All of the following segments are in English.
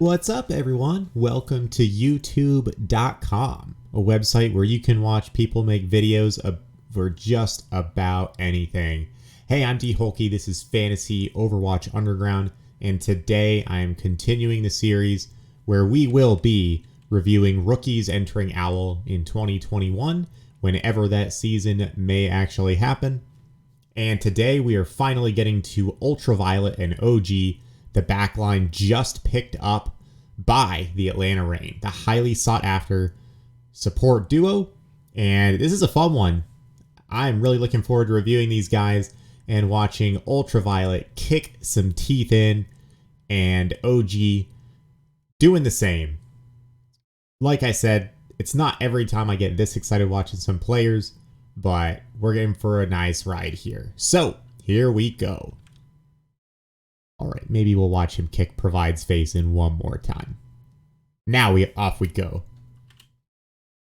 What's up, everyone? Welcome to youtube.com, a website where you can watch people make videos for just about anything. Hey, I'm D-Hulky. This is Fantasy Overwatch Underground, and today I am continuing the series where we will be reviewing rookies entering OWL in 2021, whenever that season may actually happen. And today we are finally getting to Ultraviolet and Ojee, the backline just picked up by the Atlanta Reign, the highly sought after support duo. And this is a fun one. I'm really looking forward to reviewing these guys and watching Ultraviolet kick some teeth in and Ojee doing the same. Like I said, it's not every time I get this excited watching some players, but we're in for a nice ride here. So here we go. All right, maybe we'll watch him kick Provide's face in one more time. Now off we go.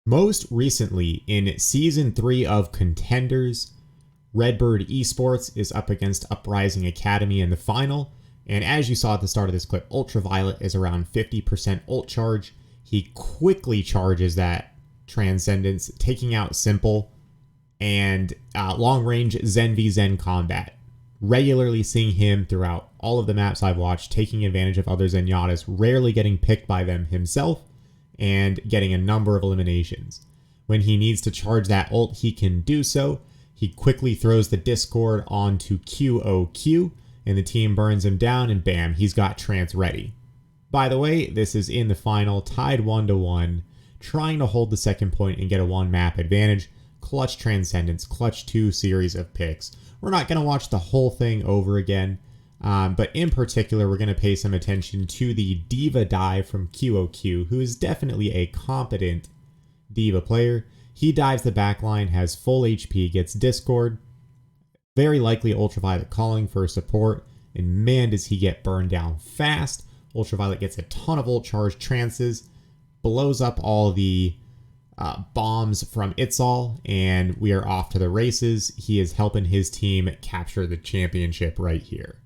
Most recently, in Season 3 of Contenders, Redbird Esports is up against Uprising Academy in the final. And as you saw at the start of this clip, Ultraviolet is around 50% ult charge. He quickly charges that Transcendence, taking out Simple and long-range Zen v Zen combat. Regularly seeing him throughout all of the maps I've watched, taking advantage of other Zenyatas, rarely getting picked by them himself, and getting a number of eliminations. When he needs to charge that ult, he can do so. He quickly throws the Discord onto QOQ, and the team burns him down, and bam, he's got Trance ready. By the way, this is in the final, tied 1-1, trying to hold the second point and get a one-map advantage. Clutch Transcendence, clutch 2 series of picks. We're not going to watch the whole thing over again, but in particular, we're going to pay some attention to the Diva dive from QOQ, who is definitely a competent Diva player. He dives the backline, has full HP, gets Discord, very likely Ultraviolet calling for support, and man, does he get burned down fast. Ultraviolet gets a ton of ult charge trances, blows up all the bombs from Itzal, and we are off to the races. He is helping his team capture the championship right here.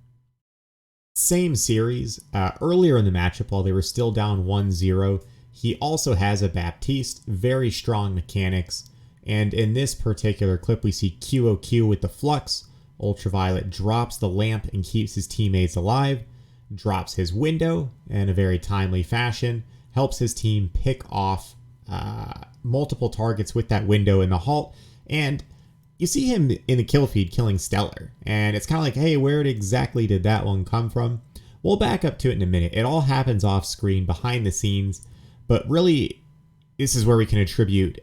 Same series, earlier in the matchup while they were still down 1-0, he also has a Baptiste, very strong mechanics, and in this particular clip we see QOQ with the Flux. Ultraviolet drops the lamp and keeps his teammates alive, drops his window in a very timely fashion, helps his team pick off multiple targets with that window in the halt, and you see him in the kill feed killing Stellar, and it's kind of like, hey, where exactly did that one come from? We'll back up to it in a minute. It all happens off screen, behind the scenes, but really this is where we can attribute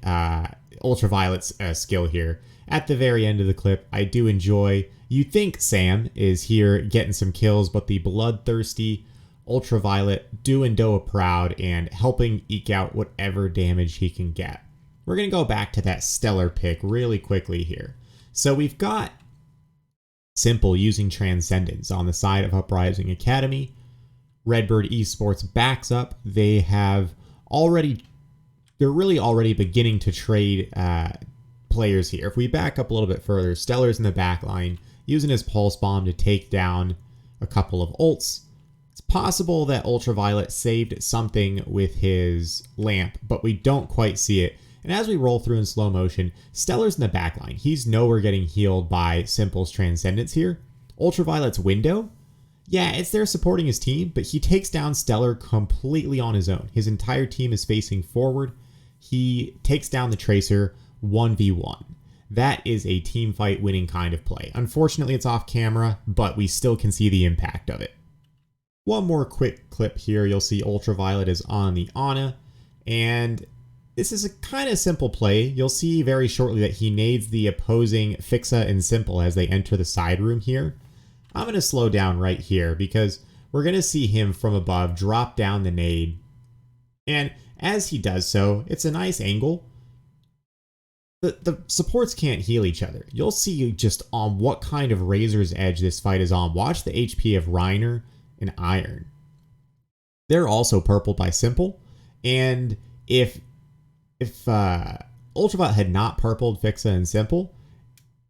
Ultraviolet's skill here. At the very end of the clip, I do enjoy, you think Sam is here getting some kills, but the bloodthirsty Ultraviolet doing Doa proud and helping eke out whatever damage he can get. We're going to go back to that Stellar pick really quickly here. So we've got Simple using Transcendence on the side of Uprising Academy. Redbird Esports backs up. They're really already beginning to trade players here. If we back up a little bit further, Stellar's in the back line using his Pulse Bomb to take down a couple of ults. It's possible that Ultraviolet saved something with his lamp, but we don't quite see it. And as we roll through in slow motion, Stellar's in the backline. He's nowhere getting healed by Simple's Transcendence here. Ultraviolet's window, yeah, it's there supporting his team, but he takes down Stellar completely on his own. His entire team is facing forward. He takes down the Tracer 1v1. That is a team fight winning kind of play. Unfortunately, it's off camera, but we still can see the impact of it. One more quick clip here. You'll see Ultraviolet is on the Ana, and this is a kind of simple play. You'll see very shortly that he nades the opposing Fixa and Simple as they enter the side room here. I'm going to slow down right here because we're going to see him from above drop down the nade. And as he does so, it's a nice angle. The supports can't heal each other. You'll see just on what kind of razor's edge this fight is on. Watch the HP of Reiner and Iron. They're also purpled by Simple, and if Ultraviolet had not purpled Fixa and Simple,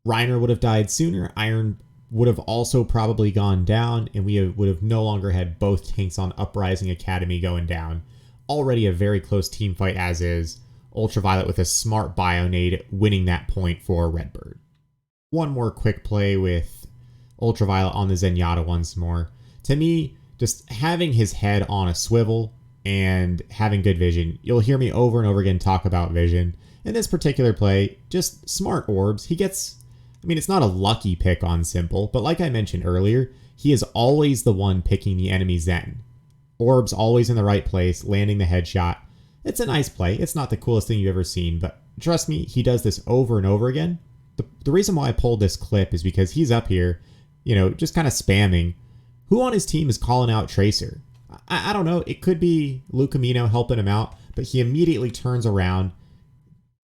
Reiner would have died sooner. Iron would have also probably gone down, and we would have no longer had both tanks on Uprising Academy going down. Already a very close team fight as is. Ultraviolet with a smart Bionade winning that point for Redbird. One more quick play with Ultraviolet on the Zenyatta once more. To me, just having his head on a swivel and having good vision. You'll hear me over and over again talk about vision. In this particular play, just smart orbs. He gets, I mean, it's not a lucky pick on Simple, but like I mentioned earlier, he is always the one picking the enemy Zen. Orbs always in the right place, landing the headshot. It's a nice play. It's not the coolest thing you've ever seen, but trust me, he does this over and over again. The reason why I pulled this clip is because he's up here, just kind of spamming. Who on his team is calling out Tracer? I don't know. It could be Lucamino helping him out, but he immediately turns around,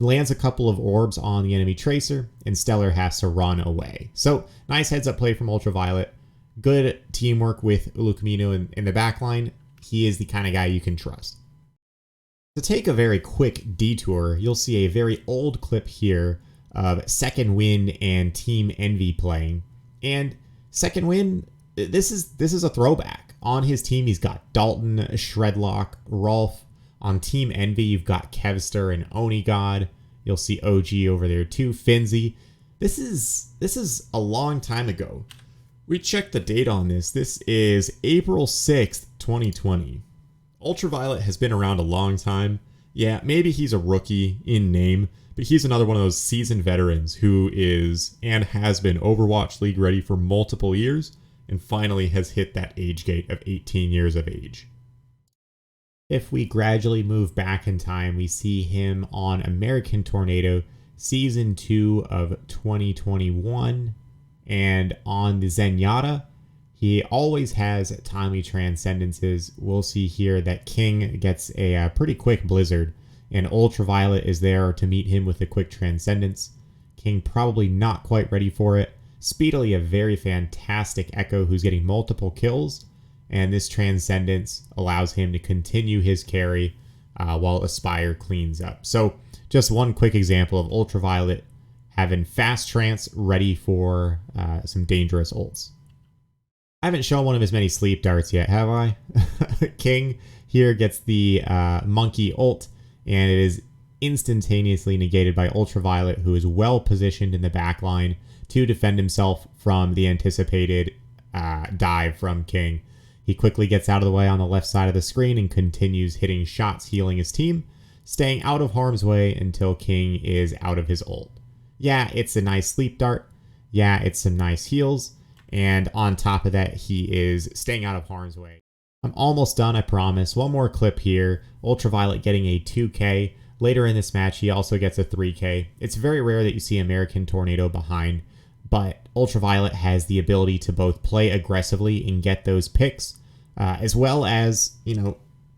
lands a couple of orbs on the enemy Tracer, and Stellar has to run away. So nice heads up play from Ultraviolet. Good teamwork with Lucamino in the backline. He is the kind of guy you can trust. To take a very quick detour, you'll see a very old clip here of Second Wind and Team Envy playing. And Second Wind, this is a throwback. On his team, he's got Dalton, Shredlock, Rolf. On Team Envy, you've got Kevster and Onigod. You'll see Ojee over there too, Finzi. This is a long time ago. We checked the date on this. This is April 6th, 2020. Ultraviolet has been around a long time. Yeah, maybe he's a rookie in name, but he's another one of those seasoned veterans who is and has been Overwatch League ready for multiple years and finally has hit that age gate of 18 years of age. If we gradually move back in time, we see him on American Tornado Season 2 of 2021, and on the Zenyatta, he always has timely transcendences. We'll see here that King gets a pretty quick blizzard, and Ultraviolet is there to meet him with a quick transcendence. King probably not quite ready for it. Speedily a very fantastic Echo who's getting multiple kills, and this transcendence allows him to continue his carry while Aspire cleans up. So just one quick example of Ultraviolet having fast trance ready for some dangerous ults. I haven't shown one of his many sleep darts yet, have I? King here gets the monkey ult, and it is instantaneously negated by Ultraviolet, who is well positioned in the backline to defend himself from the anticipated dive from King. He quickly gets out of the way on the left side of the screen and continues hitting shots, healing his team, staying out of harm's way until King is out of his ult. Yeah, it's a nice sleep dart. Yeah, it's some nice heals. And on top of that, he is staying out of harm's way. I'm almost done, I promise. One more clip here. Ultraviolet getting a 2K. Later in this match, he also gets a 3K. It's very rare that you see American Tornado behind, but Ultraviolet has the ability to both play aggressively and get those picks, as well as,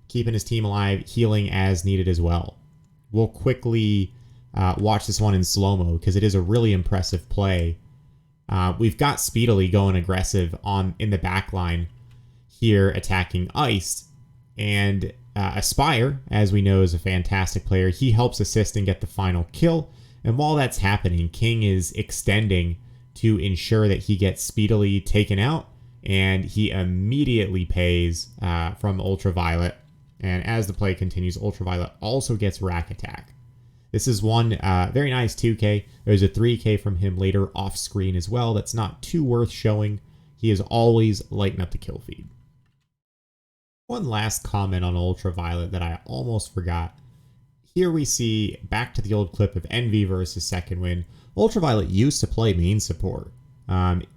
keeping his team alive, healing as needed as well. We'll quickly watch this one in slow-mo because it is a really impressive play. We've got Speedily going aggressive in the back line here, attacking Ice, and Aspire, as we know, is a fantastic player. He helps assist and get the final kill, and while that's happening, King is extending to ensure that he gets Speedily taken out, and he immediately pays from Ultraviolet, and as the play continues, Ultraviolet also gets Rack Attack. This is one very nice 2K. There's a 3K from him later off screen as well. That's not too worth showing. He is always lighting up the kill feed. One last comment on Ultraviolet that I almost forgot. Here we see, back to the old clip of Envy versus Second Wind, Ultraviolet used to play main support.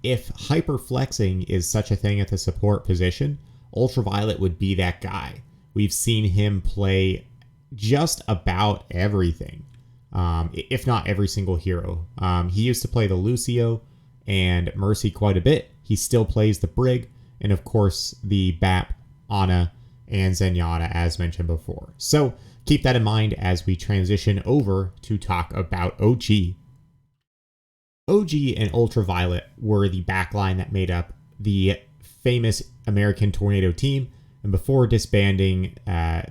If hyperflexing is such a thing at the support position, Ultraviolet would be that guy. We've seen him play just about everything, if not every single hero. He used to play the Lucio and Mercy quite a bit. He still plays the Brig, and of course the BAP, Ana, and Zenyatta, as mentioned before. So keep that in mind as we transition over to talk about Ojee. Ojee and Ultraviolet were the backline that made up the famous American Tornado team, and before disbanding,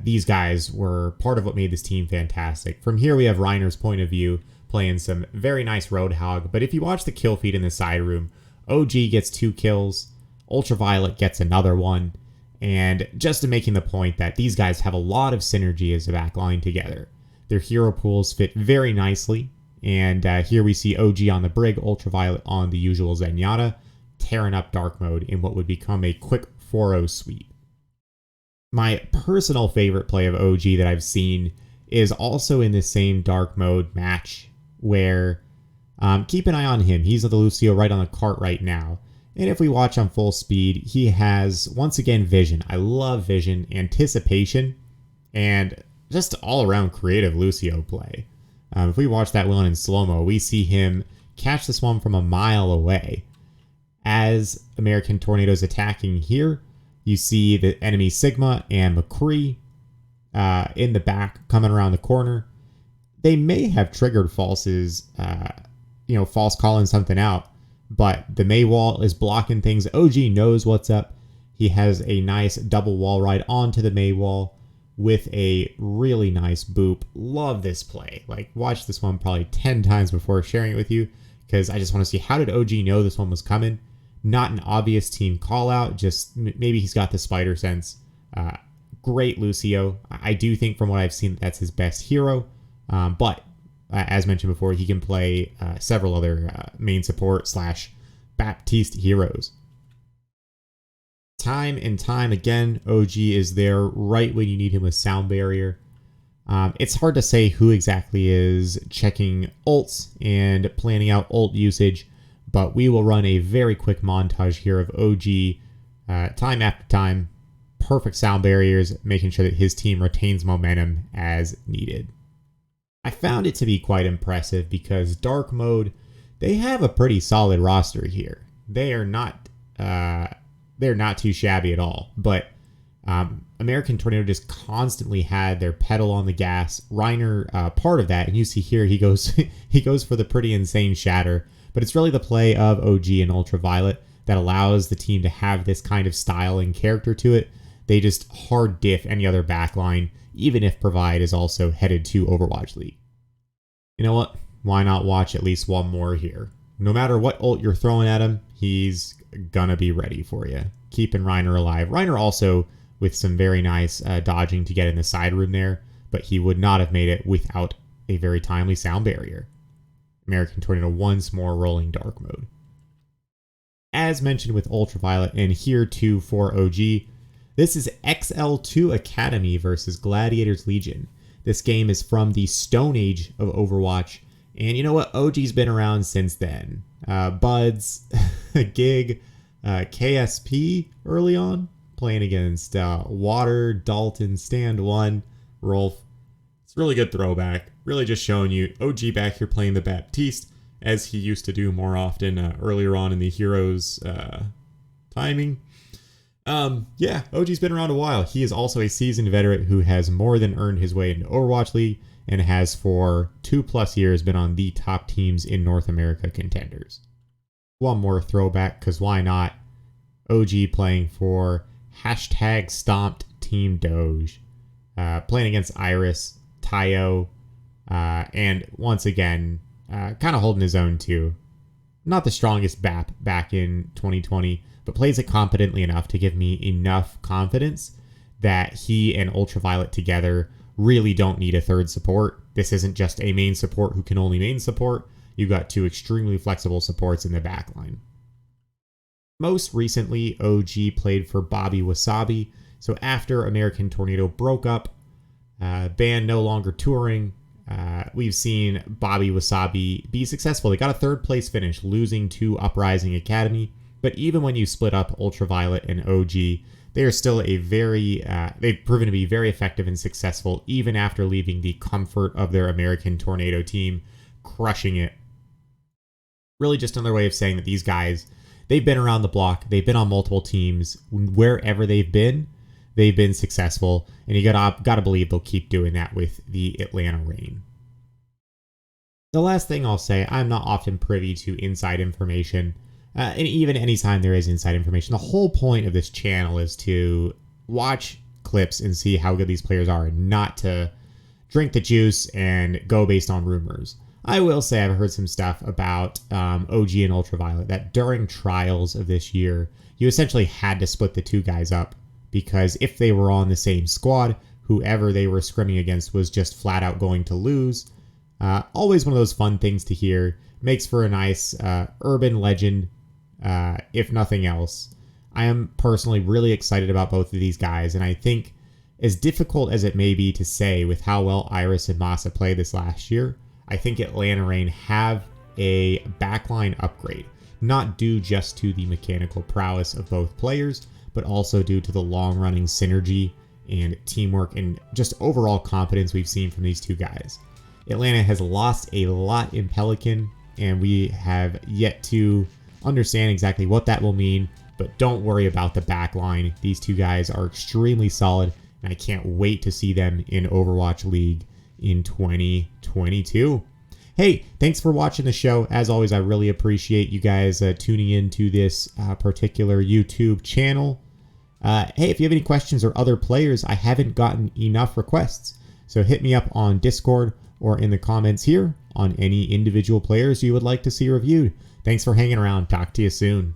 these guys were part of what made this team fantastic. From here, we have Reiner's point of view, playing some very nice Roadhog, but if you watch the kill feed in the side room, Ojee gets 2 kills, Ultraviolet gets another one, and just to making the point that these guys have a lot of synergy as a backline together. Their hero pools fit very nicely, and here we see Ojee on the Brig, Ultraviolet on the usual Zenyatta, tearing up dark mode in what would become a quick 4-0 sweep. My personal favorite play of Ojee that I've seen is also in the same dark mode match where, keep an eye on him. He's the Lucio right on the cart right now. And if we watch on full speed, he has, once again, vision. I love vision, anticipation, and just all-around creative Lucio play. If we watch that one in slow-mo, we see him catch this one from a mile away. As American Tornado's attacking here, you see the enemy Sigma and McCree in the back coming around the corner. They may have triggered falses, false calling something out, but the May wall is blocking things. Ojee knows what's up. He has a nice double wall ride onto the May wall with a really nice boop. Love this play. Like, watch this one probably 10 times before sharing it with you, because I just want to see, how did Ojee know this one was coming? Not an obvious team call out, just maybe he's got the spider sense. Great Lucio. I do think from what I've seen that's his best hero, but as mentioned before, he can play several other main support / Baptiste heroes. Time and time again, Ojee is there right when you need him with sound barrier. It's hard to say who exactly is checking ults and planning out ult usage, but we will run a very quick montage here of Ojee time after time. Perfect sound barriers, making sure that his team retains momentum as needed. I found it to be quite impressive because dark mode, they have a pretty solid roster here. They're not too shabby at all, but American Tornado just constantly had their pedal on the gas. Reiner, part of that, and you see here he goes for the pretty insane shatter. But it's really the play of Ojee and Ultraviolet that allows the team to have this kind of style and character to it. They just hard diff any other backline, even if Provide is also headed to Overwatch League. You know what? Why not watch at least one more here? No matter what ult you're throwing at him, he's gonna be ready for you. Keeping Reiner alive. Reiner also with some very nice dodging to get in the side room there, but he would not have made it without a very timely sound barrier. American Tornado once more rolling dark mode. As mentioned with Ultraviolet, and here too for Ojee, this is XL2 Academy versus Gladiators Legion. This game is from the Stone Age of Overwatch, and you know what? Ojee's been around since then. Buds, Gig, KSP early on, playing against Water, Dalton, Stand 1, Rolf. It's a really good throwback. Really just showing you Ojee back here playing the Baptiste, as he used to do more often earlier on in the Heroes timing. Ojee's been around a while. He is also a seasoned veteran who has more than earned his way into Overwatch League and has for 2+ years been on the top teams in North America Contenders. One more throwback, because why not? Ojee playing for #stomped Team Doge. Playing against Iris, Tayo, and once again, kind of holding his own too. Not the strongest BAP back in 2020, but plays it competently enough to give me enough confidence that he and Ultraviolet together really don't need a third support. This isn't just a main support who can only main support. You've got 2 extremely flexible supports in the backline. Most recently, Ojee played for Bobby Wasabi. So after American Tornado broke up, band no longer touring, we've seen Bobby Wasabi be successful. They got a 3rd place finish, losing to Uprising Academy. But even when you split up Ultraviolet and Ojee, they are still they've proven to be very effective and successful, even after leaving the comfort of their American Tornado team, crushing it. Really just another way of saying that these guys, they've been around the block, they've been on multiple teams. Wherever they've been successful, and you gotta believe they'll keep doing that with the Atlanta Reign. The last thing I'll say, I'm not often privy to inside information, and even anytime there is inside information, the whole point of this channel is to watch clips and see how good these players are, and not to drink the juice and go based on rumors. I will say I've heard some stuff about OG and Ultraviolet that during trials of this year, you essentially had to split the two guys up because if they were on the same squad, whoever they were scrimming against was just flat out going to lose. Always one of those fun things to hear. Makes for a nice urban legend, if nothing else. I am personally really excited about both of these guys, and I think as difficult as it may be to say with how well Iris and Masa played this last year, I think Atlanta Reign have a backline upgrade, not due just to the mechanical prowess of both players, but also due to the long-running synergy and teamwork and just overall competence we've seen from these two guys. Atlanta has lost a lot in Pelican, and we have yet to understand exactly what that will mean, but don't worry about the backline. These two guys are extremely solid, and I can't wait to see them in Overwatch League in 2022. Hey, thanks for watching the show. As always, I really appreciate you guys tuning in to this particular YouTube channel. Hey, if you have any questions or other players, I haven't gotten enough requests. So hit me up on Discord or in the comments here on any individual players you would like to see reviewed. Thanks for hanging around. Talk to you soon.